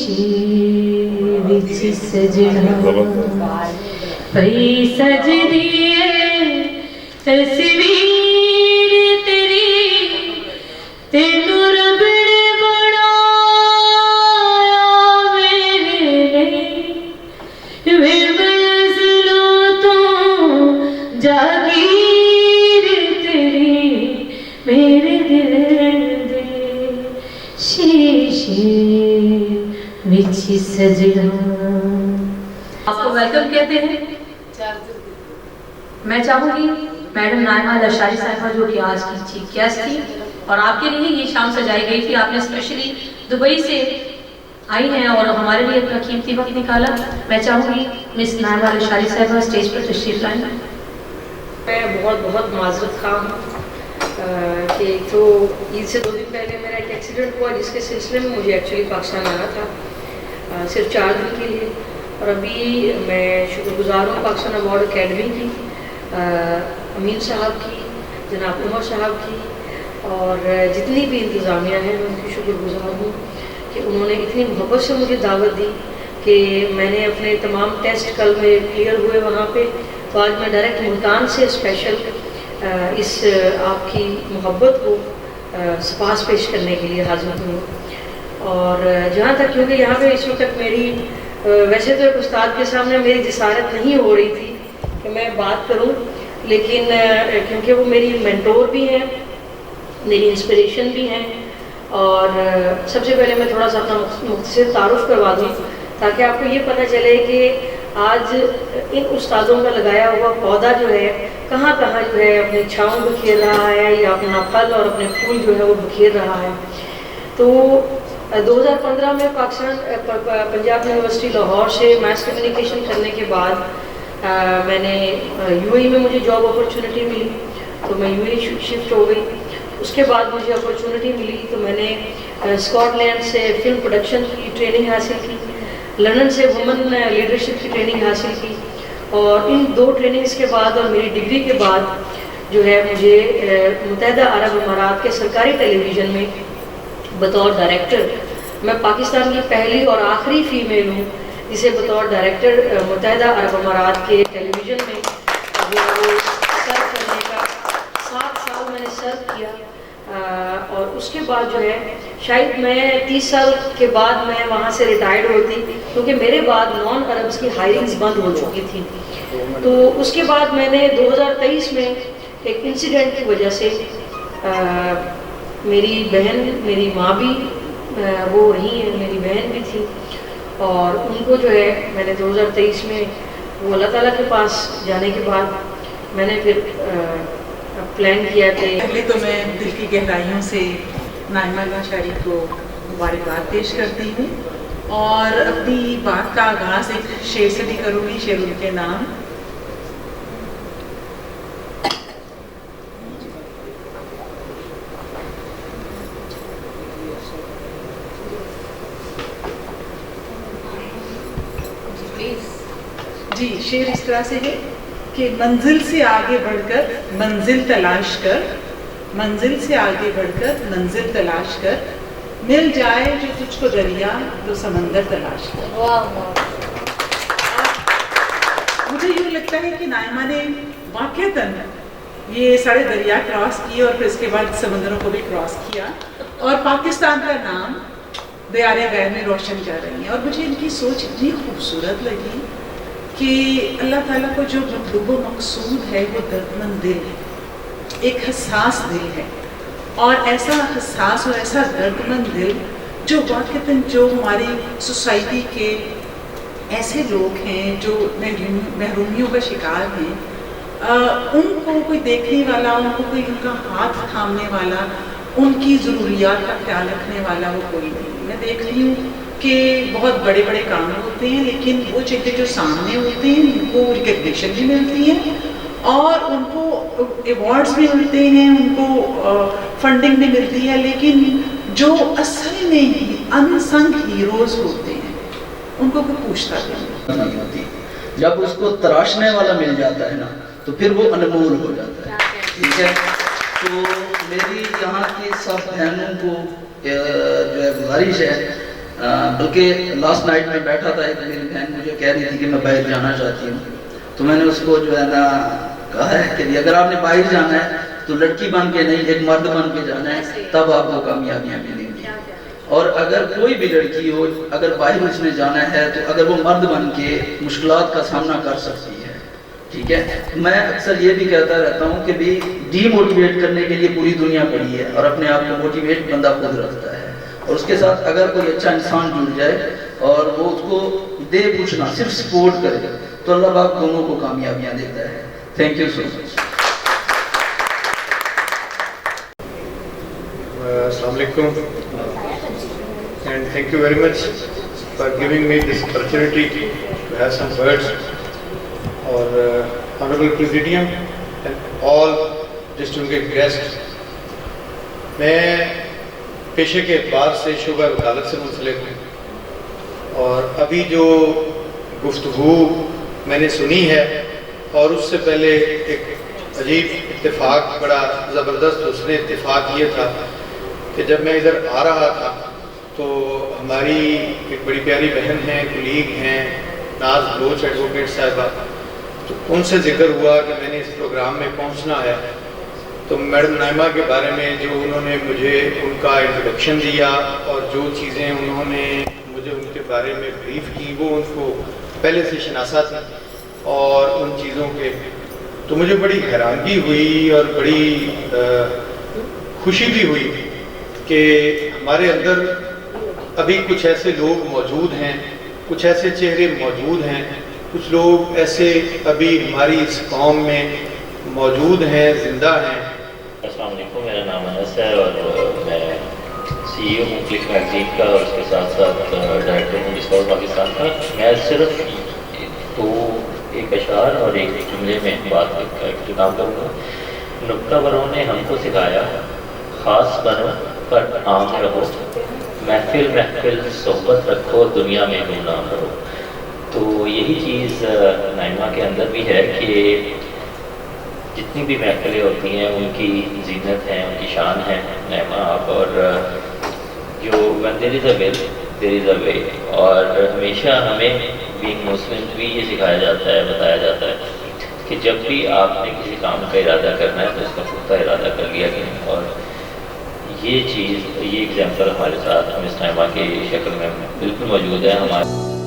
शीशे विच सजना पई सजदी है तस्वीर तेरी तेनू रब ने बनाया मेरे लिए वे मंजिलों तो जागीर तेरी मेरे दिल दे शीशे विच सजना। आपको वेलकम कहते हैं। मैं चाहूँगी मैडम नाइमा लशारी साहिबा जो कि आज की चीफ गेस्ट थी और आपके लिए ये शाम सजाई गई थी, आपने स्पेशली दुबई से आई हैं और हमारे लिए अपना कीमती वक्त निकाला। मैं चाहूँगी मिस नाइमा लशारी साहिबा स्टेज पर तशरीफ लाएं। मैं बहुत माजरत खा हूँ कि तो ईद से 2 दिन पहले मेरा एक एक्सीडेंट हुआ जिसके सिलसिले में मुझे एक्चुअली पाकिस्तान आना था सिर्फ 4 दिन के लिए। और अभी मैं शुक्रगुजार हूँ पाकिस्तान अवार्ड अकेडमी की, अमीन साहब की, जनाब उमर साहब की और जितनी भी इंतज़ामिया हैं मैं उनकी शुक्रगुजार हूँ कि उन्होंने इतनी मोहब्बत से मुझे दावत दी कि मैंने अपने तमाम टेस्ट कल में क्लियर हुए वहाँ पे। तो आज मैं डायरेक्ट मुल्तान से स्पेशल इस आपकी मोहब्बत को सपास पेश करने के लिए हाजिर हूँ। और जहाँ तक क्योंकि यहाँ पे इस वक्त मेरी वैसे तो एक उस्ताद के सामने मेरी जिसारत नहीं हो रही थी कि मैं बात करूं, लेकिन क्योंकि वो मेरी मेंटोर भी हैं, मेरी इंस्पिरेशन भी हैं। और सबसे पहले मैं थोड़ा सा अपना मुख्तसर तारुफ करवा दूं ताकि आपको ये पता चले कि आज इन उस्तादों का लगाया हुआ पौधा जो है कहाँ कहाँ जो है अपनी छाँव बिखेर रहा है या अपना फल और अपने फूल जो है वो बिखेर रहा है। तो 2015 में पंजाब यूनिवर्सिटी लाहौर से मास कम्युनिकेशन करने के बाद मैंने यूएई में मुझे जॉब अपॉर्चुनिटी मिली तो मैं यूएई शिफ्ट हो गई। उसके बाद मुझे अपॉर्चुनिटी मिली तो मैंने स्कॉटलैंड से फिल्म प्रोडक्शन की ट्रेनिंग हासिल की, लंदन से वुमेन लीडरशिप की ट्रेनिंग हासिल की। और इन 2 ट्रेनिंग्स के बाद और मेरी डिग्री के बाद जो है मुझे मुत्तहिदा अरब अमारात के सरकारी टेलीविज़न में बतौर डायरेक्टर, मैं पाकिस्तान की पहली और आखिरी फ़ीमेल हूँ जिसे बतौर डायरेक्टर मुत्तहिदा अरब अमारात के टेलीविज़न में जो सर्व करने का 7 साल मैंने सर्व किया। और उसके बाद जो है शायद मैं 30 साल के बाद मैं वहाँ से रिटायर्ड होती क्योंकि मेरे बाद नॉन अरब्स की हायरिंग्स बंद हो चुकी थी। तो उसके बाद मैंने 2023 में एक इंसिडेंट की वजह से मेरी बहन, मेरी माँ भी वो रही है, मेरी बहन भी थी और उनको जो है मैंने 2023 में वो अल्लाह ताला के पास जाने के बाद मैंने फिर प्लान किया कि पहले तो मैं दिल की गहराइयों से नाइमा लशारी को मुबारकबाद पेश करती हूँ और अपनी बात का आगाज़ एक शेर से भी करूँगी, शेर उनके नाम। जी, शेर इस तरह से है कि मंजिल से आगे बढ़कर मंजिल तलाश कर, मंजिल से आगे बढ़कर मंजिल तलाश कर, मिल जाए जो तुझको दरिया तो समंदर तलाश कर। मुझे यूँ लगता है कि नाइमा ने वाक़ईतन ये सारे दरिया क्रॉस किए और फिर इसके बाद समंदरों को भी क्रॉस किया और पाकिस्तान का नाम दयारे गैर में रोशन कर रही हैं। और मुझे इनकी सोच इतनी खूबसूरत लगी कि अल्लाह ताला को जो मतलूब मकसूद है वो दर्दमंद दिल है, एक हसास दिल है और ऐसा हसास और ऐसा दर्दमंद दिल जो वाक़ईतन जो हमारी सोसाइटी के ऐसे लोग हैं जो महरूमियों का शिकार हैं, उनको कोई देखने वाला, उनको कोई उनका हाथ थामने वाला, उनकी ज़रूरियात का ख्याल रखने वाला वो कोई नहीं। मैं देख रही हूँ कि बहुत बड़े बड़े काम होते हैं लेकिन वो चीज़ें जो सामने होते हैं उनको रिकग्निशन भी मिलती है और उनको अवार्ड्स भी मिलते हैं, उनको फंडिंग भी मिलती है, लेकिन जो असल में ही अनसंग हीरोज़ होते हैं उनको कोई पूछता नहीं होती। जब उसको तराशने वाला मिल जाता है ना तो फिर वो अनमोल हो जाता है। ठीक है, तो मेरी यहाँ की सब बहनों को जो है गुजारिश है بلکہ لاسٹ نائٹ میں بیٹھا تھا، ایک میری بہن مجھے کہہ رہی تھی کہ میں باہر جانا چاہتی ہوں، تو میں نے اس کو جو ہے نا کہا ہے کہ اگر آپ نے باہر جانا ہے تو لڑکی بن کے نہیں، ایک مرد بن کے جانا ہے، تب آپ کو کامیابیاں ملیں گی۔ اور اگر کوئی بھی لڑکی ہو، اگر باہر اس نے جانا ہے تو اگر وہ مرد بن کے مشکلات کا سامنا کر سکتی ہے، ٹھیک ہے۔ میں اکثر یہ بھی کہتا رہتا ہوں کہ بھی ڈی موٹیویٹ کرنے کے لیے پوری دنیا پڑی ہے، اور اپنے آپ کو موٹیویٹ بندہ خود رکھتا ہے، اور اس کے ساتھ اگر کوئی اچھا انسان جڑ جائے اور وہ اس کو دے کچھ نہ صرف سپورٹ کرے تو اللہ پاک دونوں کو کامیابیاں دیتا ہے۔ تھینک یو سو مچ۔ السلام علیکم and thank you very much for giving me this opportunity to have some words or honorable presidium and all distinguished guests. میں پیشے کے اعتبار سے شعبہ وکالت سے منسلک ہوں، اور ابھی جو گفتگو میں نے سنی ہے اور اس سے پہلے ایک عجیب اتفاق، بڑا زبردست اس نے اتفاق یہ تھا کہ جب میں ادھر آ رہا تھا تو ہماری ایک بڑی پیاری بہن ہیں، کولیگ ہیں، ناز بلوچ ایڈوکیٹ صاحبہ، تو ان سے ذکر ہوا کہ میں نے اس پروگرام میں پہنچنا ہے، تو میڈم نائمہ کے بارے میں جو انہوں نے مجھے ان کا انٹروڈکشن دیا اور جو چیزیں انہوں نے مجھے ان کے بارے میں بریف کی، وہ ان کو پہلے سے شناسا تھی، اور ان چیزوں کے تو مجھے بڑی حیرانگی ہوئی اور بڑی خوشی بھی ہوئی کہ ہمارے اندر ابھی کچھ ایسے لوگ موجود ہیں، کچھ ایسے چہرے موجود ہیں، کچھ لوگ ایسے ابھی ہماری اس قوم میں موجود ہیں، زندہ ہیں۔ السلام علیکم، میرا نام انس ہے اور میں سی ای او ہوں کلک میگزین کا، اور اس کے ساتھ ساتھ ڈائریکٹر ہوں ڈسکور پاکستان کا۔ میں صرف ایک اشعار اور ایک جملے میں بات کا اختتام کروں گا۔ نکتہ بروں نے ہم کو سکھایا، خاص بنو پر عام رہو، محفل محفل صحبت رکھو، دنیا میں گمنام رہو۔ تو یہی چیز نائمہ کے اندر بھی ہے کہ جتنی بھی محفلیں ہوتی ہیں ان کی زینت ہے، ان کی شان ہے نائمہ آپ، اور جو when there is a will there is a way، اور ہمیشہ ہمیں being مسلم بھی یہ سکھایا جاتا ہے، بتایا جاتا ہے کہ جب بھی آپ نے کسی کام کا ارادہ کرنا ہے تو اس کا پختہ ارادہ کر لیا کریں، اور یہ چیز، یہ ایگزامپل ہمارے ساتھ مس نائمہ کی شکل میں بالکل موجود ہے ہمارے۔